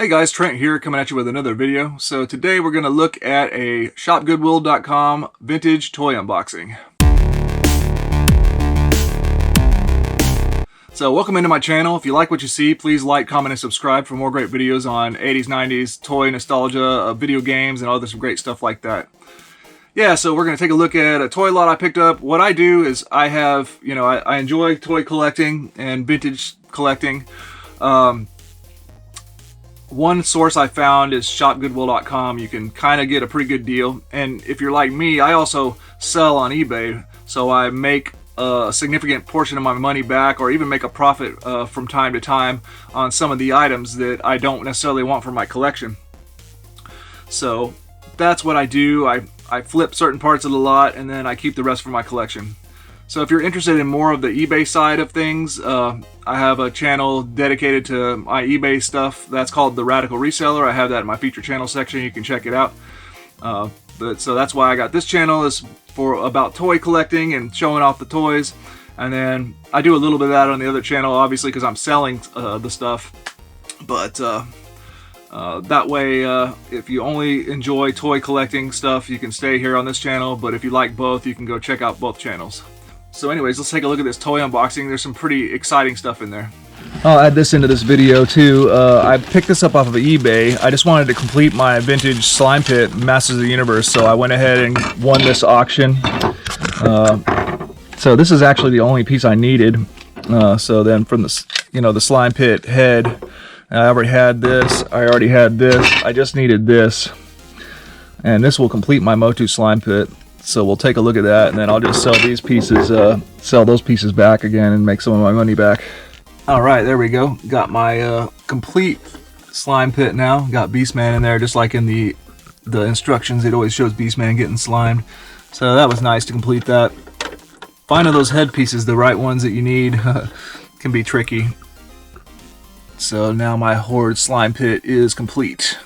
Hey guys, Trent here coming at you with another video. So today we're going to look at a shopgoodwill.com vintage toy unboxing. So welcome into my channel. If you like what you see, please like, comment, and subscribe for more great videos on 80s, 90s, toy nostalgia, video games, and all this great stuff like that. Yeah, so we're going to take a look at a toy lot I picked up. What I do is I have, I enjoy toy collecting and vintage collecting. One source I found is shopgoodwill.com. You can kind of get a pretty good deal. And if you're like me, I also sell on eBay. So I make a significant portion of my money back, or even make a profit from time to time on some of the items that I don't necessarily want for my collection. So that's what I do. I flip certain parts of the lot and then I keep the rest for my collection. So if you're interested in more of the eBay side of things, I have a channel dedicated to my eBay stuff. That's called The Radical Reseller. I have that in my feature channel section. You can check it out. So that's why I got this channel, is for about toy collecting and showing off the toys. And then I do a little bit of that on the other channel, obviously, because I'm selling the stuff. But that way, if you only enjoy toy collecting stuff, you can stay here on this channel. But if you like both, you can go check out both channels. So anyways, let's take a look at this toy unboxing. There's some pretty exciting stuff in there. I'll add this into this video too. I picked this up off of eBay. I just wanted to complete my vintage slime pit, Masters of the Universe, so I went ahead and won this auction. So this is actually the only piece I needed. So then from the, the slime pit head, I already had this. I already had this. I just needed this. And this will complete my MOTU slime pit. So we'll take a look at that, and then I'll just sell these pieces, sell those pieces back again and make some of my money back. Alright, there we go. Got my complete slime pit now. Got Beastman in there, just like in the instructions. It always shows Beastman getting slimed. So that was nice to complete that. Finding those head pieces, the right ones that you need, can be tricky. So now my Horde slime pit is complete.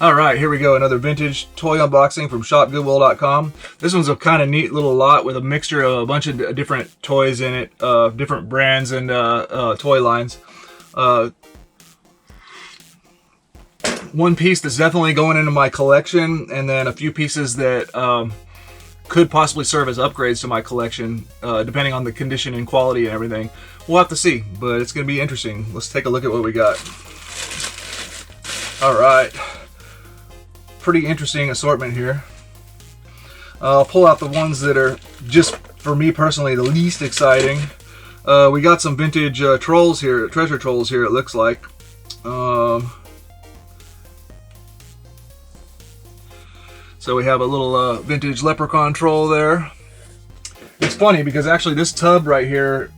Alright, here we go. Another vintage toy unboxing from shopgoodwill.com. This one's a kind of neat little lot with a mixture of a bunch of different toys in it, different brands and toy lines. One piece that's definitely going into my collection, and then a few pieces that could possibly serve as upgrades to my collection, depending on the condition and quality and everything. We'll have to see, but it's going to be interesting. Let's take a look at what we got. Alright. Pretty interesting assortment here. I'll pull out the ones that are, just for me personally, the least exciting. We got some vintage trolls here, treasure trolls here, it looks like. So we have a little vintage leprechaun troll there. It's funny because actually this tub right here,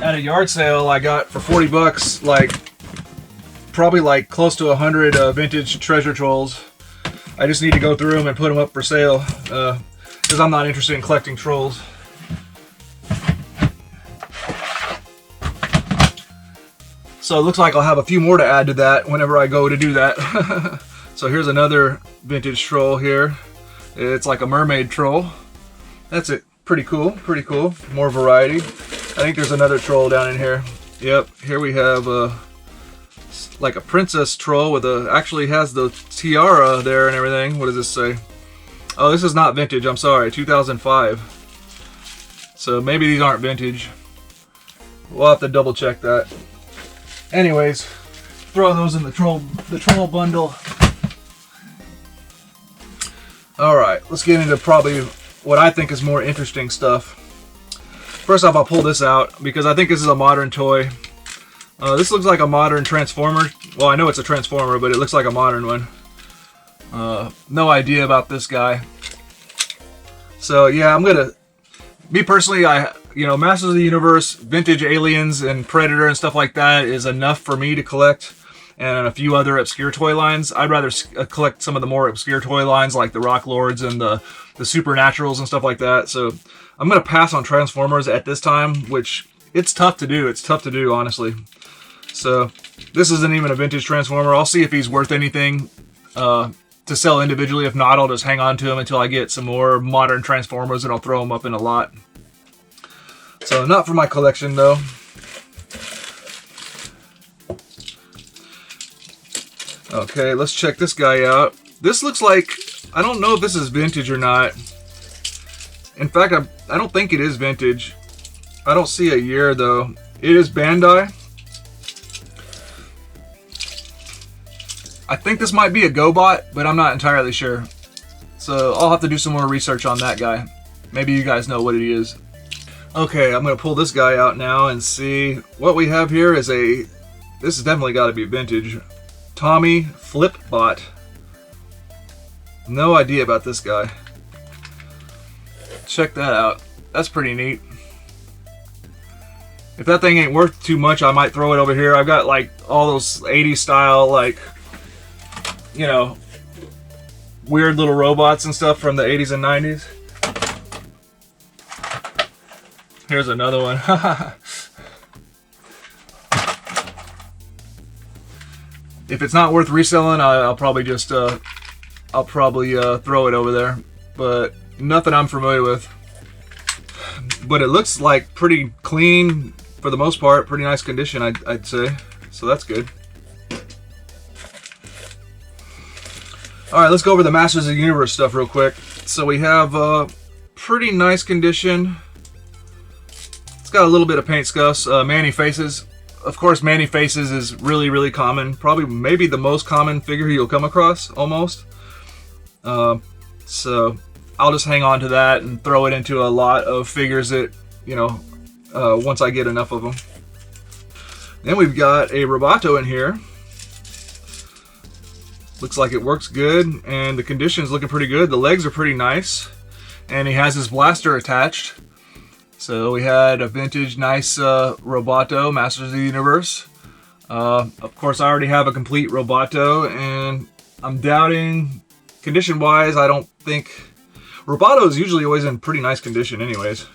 at a yard sale I got for 40 bucks, probably close to 100 vintage treasure trolls. I just need to go through them and put them up for sale, because I'm not interested in collecting trolls. So it looks like I'll have a few more to add to that whenever I go to do that. So here's another vintage troll here. It's like a mermaid troll. That's it. Pretty cool, pretty cool. More variety. I think there's another troll down in here. Yep, here we have like a princess troll with actually has the tiara there and everything. What does this say? Oh, this is not vintage, I'm sorry, 2005. So maybe these aren't vintage. We'll have to double check that. Anyways, throw those in the troll bundle. Alright, let's get into probably what I think is more interesting stuff. First off, I'll pull this out because I think this is a modern toy. This looks like a modern Transformer. Well, I know it's a Transformer, but it looks like a modern one. No idea about this guy. So yeah, me personally, Masters of the Universe, vintage aliens and Predator and stuff like that is enough for me to collect, and a few other obscure toy lines. I'd rather collect some of the more obscure toy lines like the Rock Lords and the Supernaturals and stuff like that. So I'm going to pass on Transformers at this time, which it's tough to do. It's tough to do, honestly. So this isn't even a vintage Transformer. I'll see if he's worth anything to sell individually. If not, I'll just hang on to him until I get some more modern Transformers and I'll throw them up in a lot. So not for my collection though. Okay, let's check this guy out. This looks like, I don't know if this is vintage or not. In fact, I don't think it is vintage. I don't see a year though. It is Bandai. I think this might be a Gobot, but I'm not entirely sure. So I'll have to do some more research on that guy. Maybe you guys know what it is. Okay, I'm going to pull this guy out now and see. What we have here is this has definitely got to be vintage. Tomy Flipbot. No idea about this guy. Check that out. That's pretty neat. If that thing ain't worth too much, I might throw it over here. I've got like all those 80s style, like, you know, weird little robots and stuff from the 80s and 90s. Here's another one. If it's not worth reselling, I'll probably just throw it over there. But nothing I'm familiar with. But it looks like pretty clean for the most part, pretty nice condition, I'd say. So that's good. All right, let's go over the Masters of the Universe stuff real quick. So we have pretty nice condition. It's got a little bit of paint scuffs. Manny Faces. Of course, Manny Faces is really, really common. Probably maybe the most common figure you'll come across, almost. So I'll just hang on to that and throw it into a lot of figures that, you know, once I get enough of them. Then we've got a Roboto in here. Looks like it works good, and the condition's looking pretty good. The legs are pretty nice, and he has his blaster attached. So we had a vintage, nice Roboto, Masters of the Universe. Of course, I already have a complete Roboto, and I'm doubting, condition-wise, I don't think... Roboto is usually always in pretty nice condition anyways.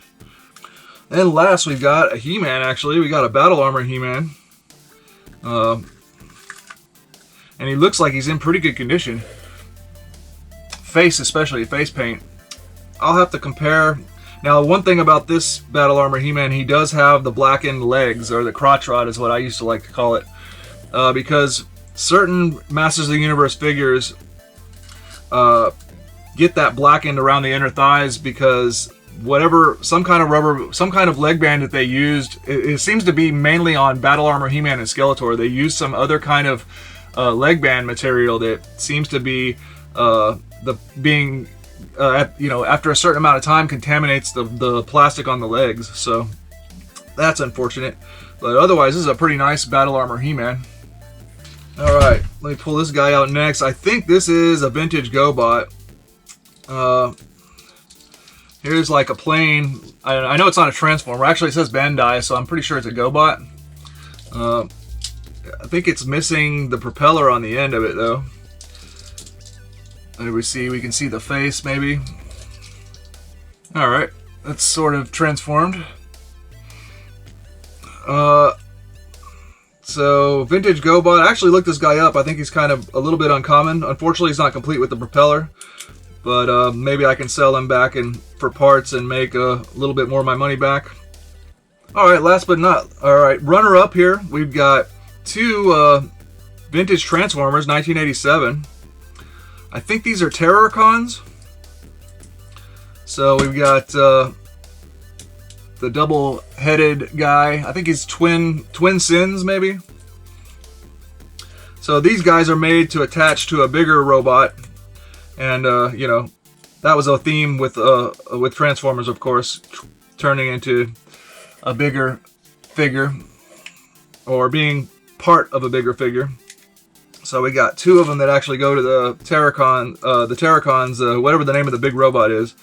And last, we've got a He-Man, actually. We got a Battle Armor He-Man. And he looks like he's in pretty good condition. Face, especially, face paint. I'll have to compare... Now, one thing about this Battle Armor He-Man, he does have the blackened legs, or the crotch rod is what I used to like to call it. Because certain Masters of the Universe figures get that blackened around the inner thighs because some kind of rubber, some kind of leg band that they used, it seems to be mainly on Battle Armor He-Man and Skeletor. They used some other kind of leg band material that seems to be after a certain amount of time contaminates the plastic on the legs. So that's unfortunate. But otherwise, this is a pretty nice Battle Armor He-Man. Alright, let me pull this guy out next. I think this is a vintage Gobot. Here's like a plain... I know it's not a Transformer. Actually, it says Bandai, so I'm pretty sure it's a Gobot. I think it's missing the propeller on the end of it, though. There we can see the face, maybe. Alright, that's sort of transformed. So, vintage Gobot. I actually looked this guy up. I think he's kind of a little bit uncommon. Unfortunately, he's not complete with the propeller. But maybe I can sell him back for parts and make a little bit more of my money back. Alright, last but not... Alright, runner-up here. We've got two vintage Transformers, 1987. I think these are Terrorcons. So we've got the double-headed guy. I think he's Twin Sins, maybe. So these guys are made to attach to a bigger robot, and you know, that was a theme with Transformers, of course, turning into a bigger figure or being part of a bigger figure. So we got two of them that actually go to the Terrorcons, whatever the name of the big robot is.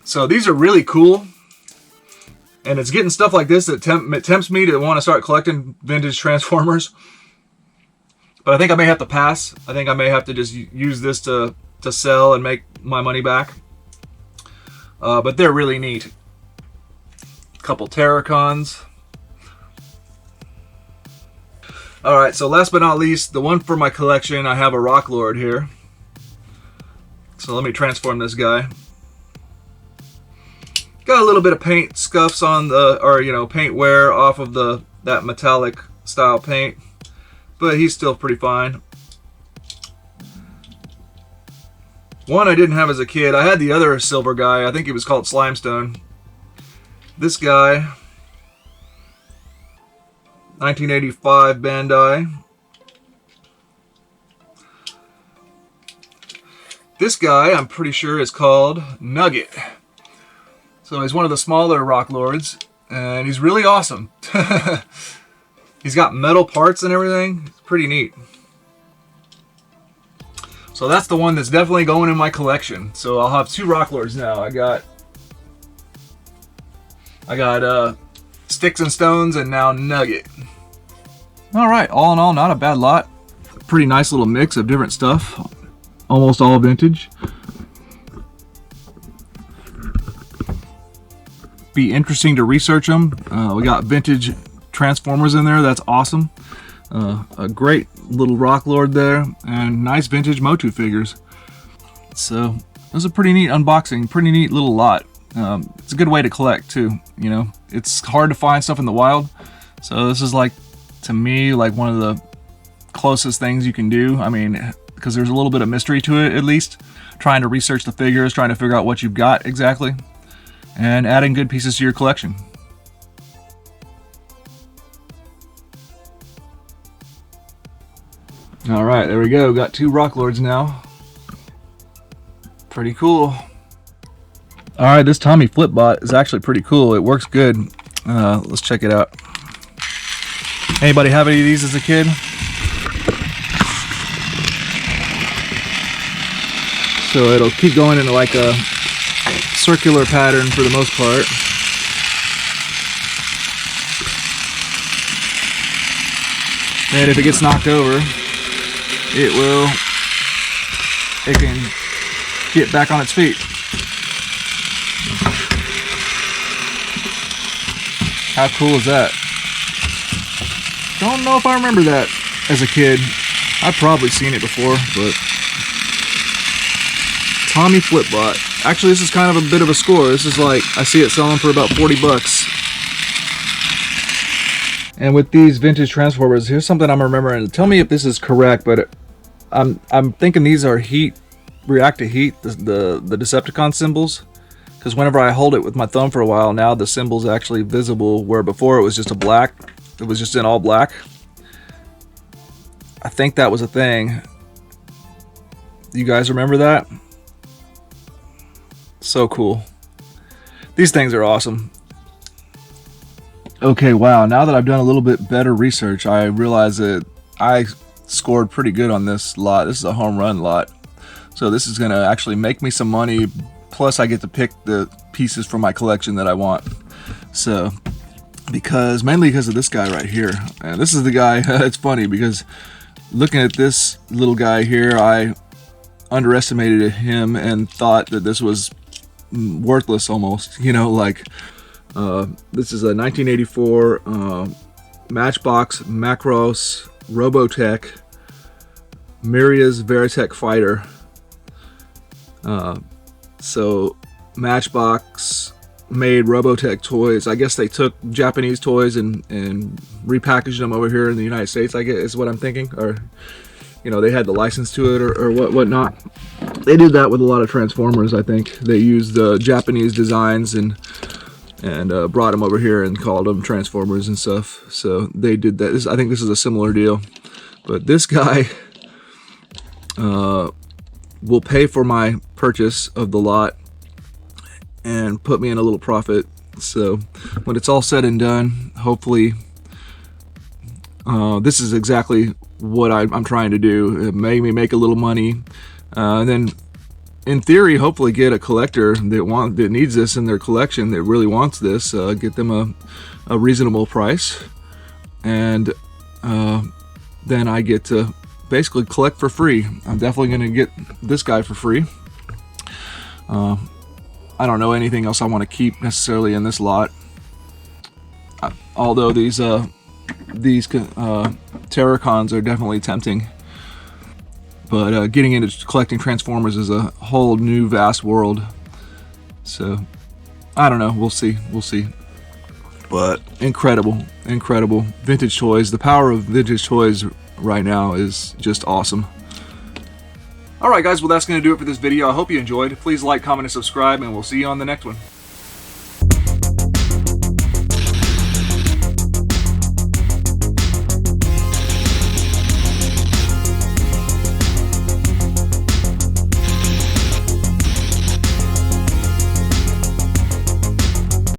So these are really cool. And it's getting stuff like this that tempts me to want to start collecting vintage Transformers. But I think I may have to pass. I think I may have to just use this to sell and make my money back. But they're really neat. A couple Terrorcons. Alright, so last but not least, the one for my collection, I have a Rock Lord here. So let me transform this guy. Got a little bit of paint scuffs on the, or you know, paint wear off of that metallic style paint, but he's still pretty fine. One I didn't have as a kid. I had the other silver guy. I think he was called Slimestone. This guy, 1985 Bandai. This guy, I'm pretty sure, is called Nugget. So he's one of the smaller rock lords, and he's really awesome. He's got metal parts and everything. It's pretty neat. So that's the one that's definitely going in my collection. So I'll have 2 rock lords now. I got Sticks and Stones, and now Nugget. All right, all in all, not a bad lot. Pretty nice little mix of different stuff. Almost all vintage. Be interesting to research them. We got vintage Transformers in there. That's awesome. A great little rock lord there, and nice vintage MOTU figures. So it was a pretty neat unboxing. Pretty neat little lot. It's a good way to collect too. You know, it's hard to find stuff in the wild, so this is like, to me, like one of the closest things you can do. I mean, because there's a little bit of mystery to it, at least. Trying to research the figures, trying to figure out what you've got exactly, and adding good pieces to your collection. All right, there we go. Got 2 rock lords now. Pretty cool. All right, this Tomy Flipbot is actually pretty cool. It works good. Let's check it out. Anybody have any of these as a kid? So it'll keep going into like a circular pattern for the most part. And if it gets knocked over, it can get back on its feet. How cool is that? Don't know if I remember that as a kid. I've probably seen it before, but Tomy Flipbot. Actually, this is kind of a bit of a score. This is like, I see it selling for about 40 bucks. And with these vintage Transformers, here's something I'm remembering. Tell me if this is correct, but I'm thinking these are react to heat, the Decepticon symbols. Because whenever I hold it with my thumb for a while, now the symbol's actually visible, where before it was just it was just in all black. I think that was a thing. You guys remember that? So cool. These things are awesome. Okay, wow, now that I've done a little bit better research, I realize that I scored pretty good on this lot. This is a home run lot. So this is gonna actually make me some money, plus I get to pick the pieces from my collection that I want. So, mainly because of this guy right here. And this is the guy, it's funny because looking at this little guy here, I underestimated him and thought that this was worthless almost, you know, like this is a 1984 Matchbox Macross Robotech Miria's Veritech Fighter. So Matchbox made Robotech toys. I guess they took Japanese toys and repackaged them over here in the United States, I guess is what I'm thinking, or you know, they had the license to it or whatnot. They did that with a lot of Transformers. I think they used the Japanese designs and brought them over here and called them Transformers and stuff. So they did that. I think this is a similar deal. But this guy will pay for my purchase of the lot and put me in a little profit. So when it's all said and done, hopefully this is exactly what I'm trying to do. It made me make a little money, and then in theory hopefully get a collector that needs this in their collection, that really wants this, get them a reasonable price, and then I get to basically collect for free. I'm definitely going to get this guy for free. I don't know anything else I want to keep necessarily in this lot, although these Terracons are definitely tempting, but getting into collecting Transformers is a whole new vast world. So I don't know. We'll see. We'll see. But incredible, incredible. Vintage toys. The power of vintage toys right now is just awesome. Alright guys, well that's going to do it for this video. I hope you enjoyed. Please like, comment, and subscribe, and we'll see you on the next one.